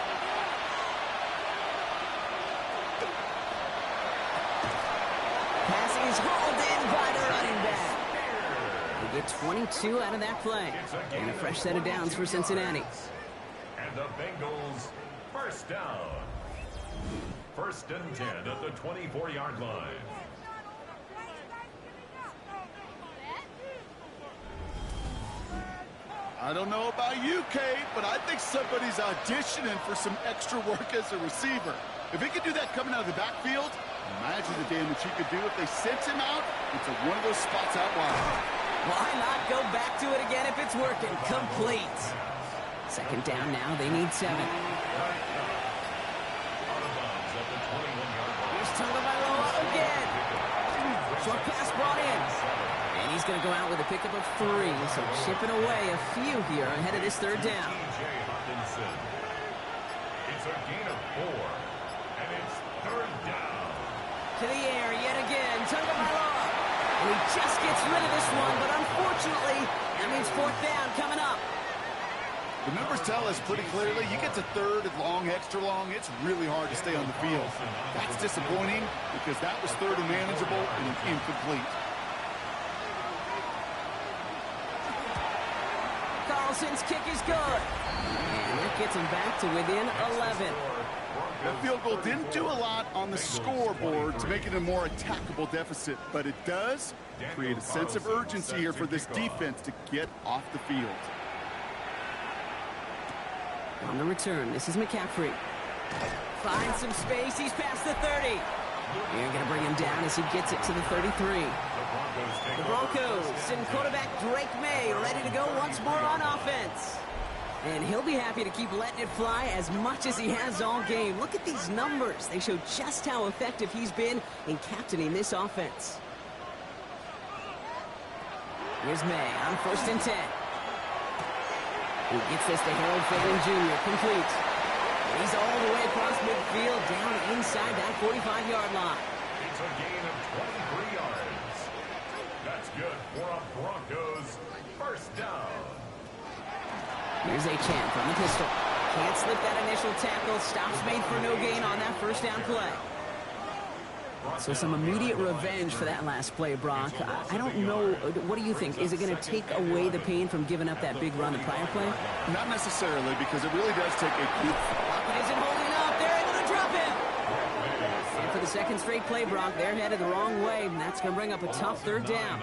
B: Pass is hauled in by the running back. They get 22 out of that play. And a fresh set of downs for Cincinnati.
A: And the Bengals 1st down. 1st and 10 at the 24-yard line.
C: I don't know about you, Kate, but I think somebody's auditioning for some extra work as a receiver. If he could do that coming out of the backfield, imagine the damage he could do if they sent him out into one of those spots out wide.
B: Why not go back to it again if it's working? Complete. 2nd down now. They need 7. Here's Tagovailoa again. Short pass brought in. And he's going to go out with a pickup of 3. So chipping away a few here ahead of this 3rd down.
A: It's a gain of 4. And it's 3rd down.
B: To the air yet again. Tagovailoa. And he just gets rid of this one. But unfortunately, that means 4th down coming up.
C: The numbers tell us pretty clearly, you get to 3rd and long, extra long, it's really hard to stay on the field. That's disappointing because that was 3rd and manageable and incomplete.
B: Carl Nelson's kick is good. And that gets him back to within 11.
C: That field goal didn't do a lot on the scoreboard to make it a more attackable deficit, but it does create a sense of urgency here for this defense to get off the field.
B: On the return, this is McCaffrey. Finds some space, he's past the 30. They're going to bring him down as he gets it to the 33. The Broncos send quarterback Drake May ready to go once more on offense. And he'll be happy to keep letting it fly as much as he has all game. Look at these numbers. They show just how effective he's been in captaining this offense. Here's May on 1st and 10. He gets this to Harold Fielding Jr. Complete. And he's all the way across midfield down inside that 45-yard line.
A: It's a gain of 23 yards. That's good for a Broncos first down.
B: Here's Achane from the pistol. Can't slip that initial tackle. Stops made for no gain on that first down play. So some immediate revenge for that last play, Brock. I don't know. What do you think? Is it going to take away the pain from giving up that big run the prior play?
C: Not necessarily, because it really does take a good...
B: Lockett isn't holding up. They're able to drop him. And for the second straight play, Brock, they're headed the wrong way, and that's going to bring up a tough third down.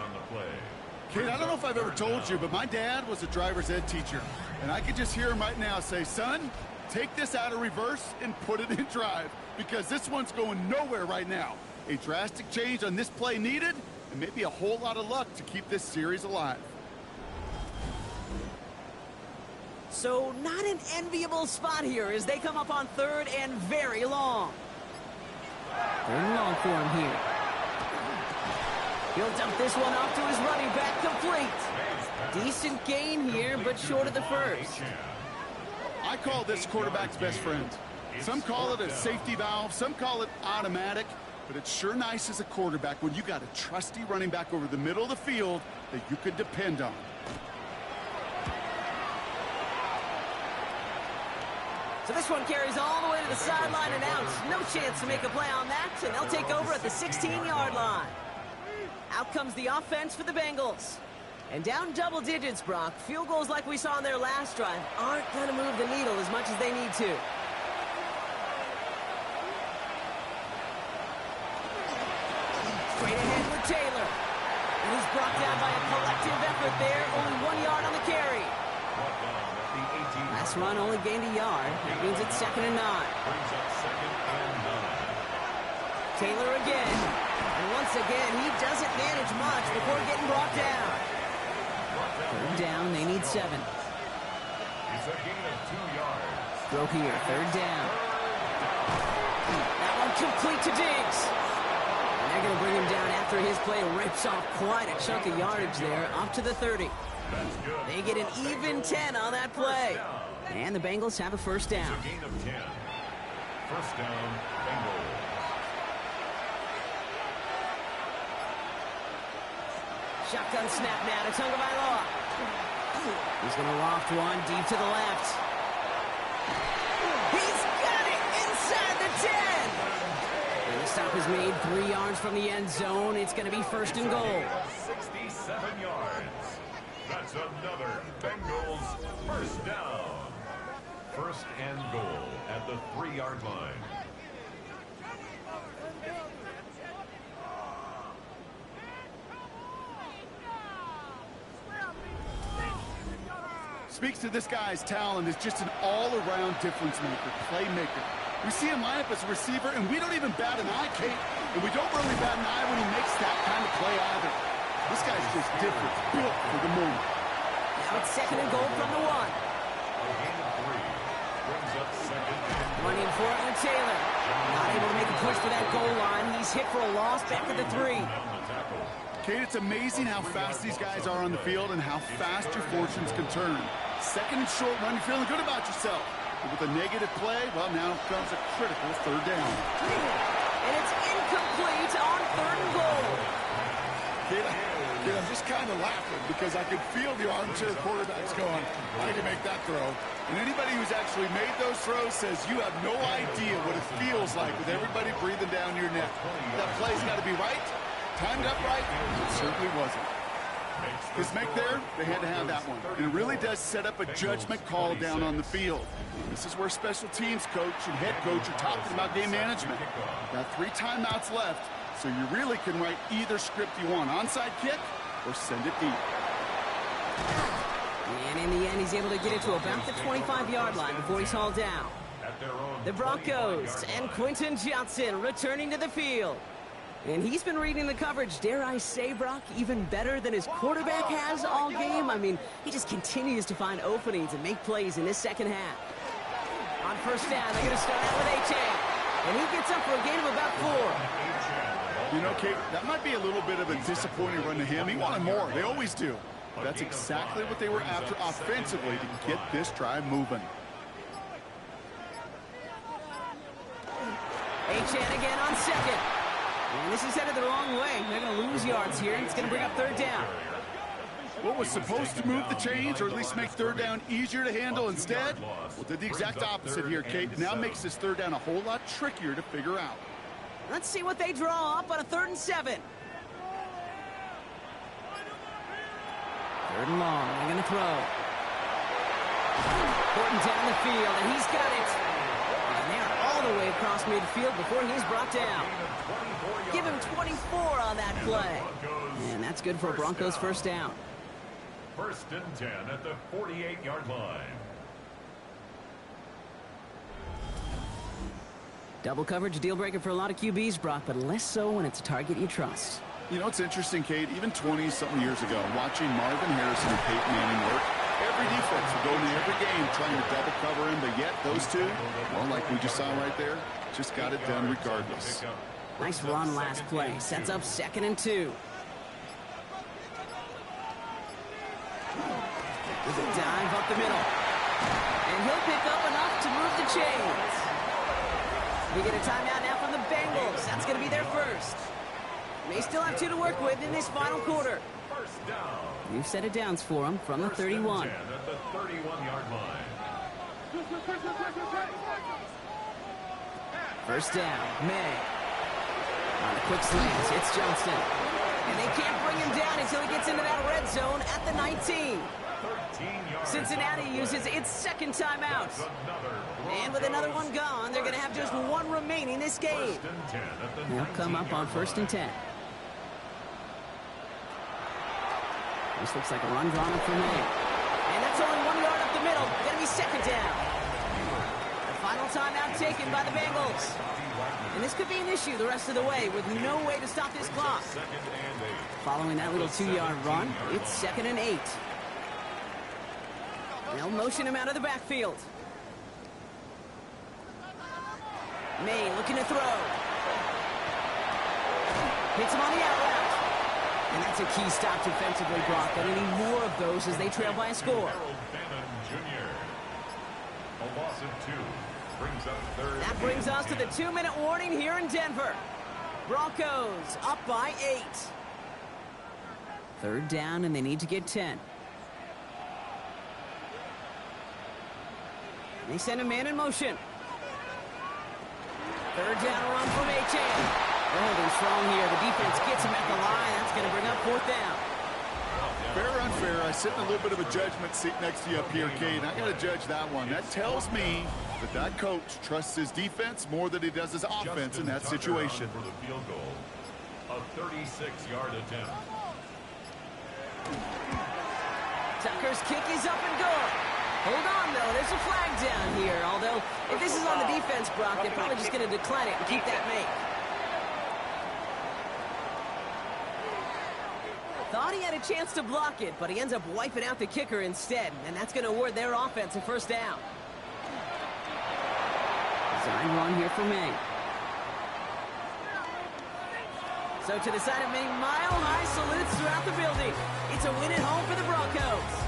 C: Kate, I don't know if I've ever told you, but my dad was a driver's ed teacher. And I could just hear him right now say, son, take this out of reverse and put it in drive, because this one's going nowhere right now. A drastic change on this play needed, and maybe a whole lot of luck to keep this series alive.
B: So not an enviable spot here as they come up on 3rd and very long. 3rd and long for him here. He'll dump this one off to his running back, complete. Decent gain here, but short of the first.
C: I call this quarterback's best friend. Some call it a safety valve, some call it automatic, but it's sure nice as a quarterback when you got a trusty running back over the middle of the field that you can depend on.
B: So this one carries all the way to the sideline and out. No chance to make a play on that, and they'll take over at the 16-yard line. Out comes the offense for the Bengals. And down double digits, Brock. Field goals like we saw on their last drive aren't going to move the needle as much as they need to. Straight ahead with Taylor. And he's brought down by a collective effort there. Only 1 yard on the carry. Last run only gained a yard. That means it's 2nd and 9. Taylor again. And once again, he doesn't manage much before getting brought down. 3rd down, they need 7.
A: It's a gain of 2 yards.
B: Throw here, 3rd down. That one complete to Diggs. And they're going to bring him down after his play rips off quite a chunk of yardage there, up to the 30. They get an even 10 on that play. And the Bengals have a first down.
A: It's a gain of 10. First down, Bengals.
B: Shotgun snap now to Tagovailoa. He's going to loft one deep to the left. He's got it inside the 10. And the stop is made 3 yards from the end zone. It's going to be 1st and goal.
A: 67 yards. That's another Bengals first down. 1st and goal at the 3-yard line.
C: Speaks to this guy's talent as just an all-around difference maker, playmaker. We see him line up as a receiver, and we don't even bat an eye, Kate. And we don't really bat an eye when he makes that kind of play either. This guy's just different, built for the moment.
B: Now it's 2nd and goal from the 1.
A: A gain of 3. Brings up 2nd and goal.
B: Running for it with Taylor. Not able to make a push for that goal line. He's hit for a loss back at the 3.
C: Kate, it's amazing how fast these guys are on the field and how fast your fortunes can turn. 2nd and short run, you're feeling good about yourself. But with a negative play, well, now comes a critical 3rd down.
B: And it's incomplete on 3rd and goal.
C: Kate, I'm just kind of laughing because I can feel the armchair quarterbacks going, I can make that throw. And anybody who's actually made those throws says you have no idea what it feels like with everybody breathing down your neck. That play's got to be right, timed up right. It certainly wasn't. His make there, they had to have that one. And it really does set up a judgment call down on the field. This is where special teams coach and head coach are talking about game management. Got 3 timeouts left, so you really can write either script you want. Onside kick or send it deep.
B: And in the end, he's able to get it to about the 25-yard line before he's hauled down. The Broncos and Quentin Johnson returning to the field. And he's been reading the coverage, dare I say, Brock, even better than his quarterback has all game. I mean, he just continues to find openings and make plays in this second half. On first down, they're going to start out with A-Chain. And he gets up for a gain of about 4.
C: You know, Kate, that might be a little bit of a disappointing run to him. He wanted more. They always do. That's exactly what they were after offensively to get this drive moving.
B: A-Chan again on second. And this is headed the wrong way. They're going to lose yards here. It's going to bring up third down.
C: What was supposed to move the chains or at least make third down easier to handle instead? Well, did the exact opposite here, Kate. It now makes this third down a whole lot trickier to figure out.
B: Let's see what they draw up on a 3rd and 7. 3rd and long. They're going to throw. Horton down the field, and he's got it. And they're all the way across midfield before he's brought down. Give him 24 on that play. And that's good for a Broncos first down.
A: 1st and 10 at the 48-yard line.
B: Double coverage, deal breaker for a lot of QBs, Brock, but less so when it's a target you trust.
C: You know, it's interesting, Kate, even 20-something years ago, watching Marvin Harrison and Peyton Manning work, every defense would go into every game trying to double cover him, but yet those two, well, like we just saw right there, just got it done regardless.
B: Nice run last play. Sets up 2nd and 2. With a dive up the middle. And he'll pick up enough to move the chains. We get a timeout now from the Bengals. That's going to be their first. They still have 2 to work with in this final quarter. New set of downs for them from the 31.
A: At the 31-yard line.
B: First down, May. On a quick slant, it's Johnston. And they can't bring him down until he gets into that red zone at the 19. Cincinnati uses its 2nd timeout. And with another one gone, they're going to have just 1 remaining this game. They'll come up on 1st and 10. This looks like a run drawn up for May. And that's only 1 yard up the middle. Going to be 2nd down. The final timeout taken by the Bengals. And this could be an issue the rest of the way with no way to stop this clock. Following that little 2-yard run, it's 2nd and 8. They'll motion him out of the backfield. May looking to throw. Hits him on the out route. And that's a key stop defensively, Brock. And any more of those as they trail by a score.
A: A loss of 2 brings up 3rd.
B: That brings us to the 2-minute warning here in Denver. Broncos up by 8. 3rd down, and they need to get 10. They send a man in motion. 3rd down, run from A-Chain. They're holding strong here. The defense gets him at the line. That's going to bring up 4th down.
C: Fair or unfair, I sit in a little bit of a judgment seat next to you up here, Kate. I got to judge that one. That tells me that that coach trusts his defense more than he does his offense in that situation.
A: For the field goal, a 36-yard attempt.
B: Tucker's kick is up and good. Hold on, though. There's a flag down here. Although, if this is on the defense, Brock, they're probably just going to decline it and keep that make. Thought he had a chance to block it, but he ends up wiping out the kicker instead, and that's going to award their offense a 1st down. Design run here for May. So to the side of May, mile-high salutes throughout the building. It's a win at home for the Broncos.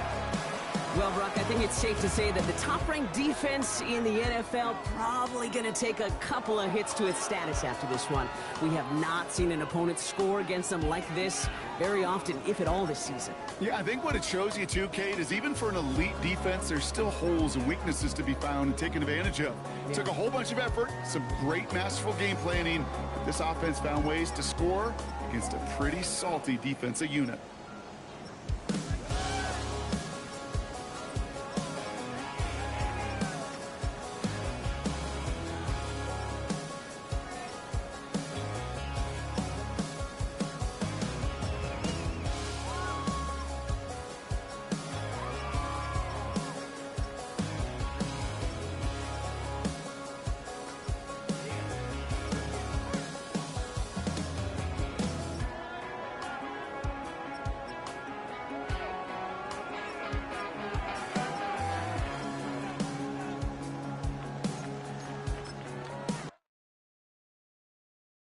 B: Well, Brock, I think it's safe to say that the top-ranked defense in the NFL probably going to take a couple of hits to its status after this one. We have not seen an opponent score against them like this very often, if at all, this season.
C: Yeah, I think what it shows you, too, Kate, is even for an elite defense, there's still holes and weaknesses to be found and taken advantage of. It took a whole bunch of effort, some great masterful game planning, but this offense found ways to score against a pretty salty defensive unit.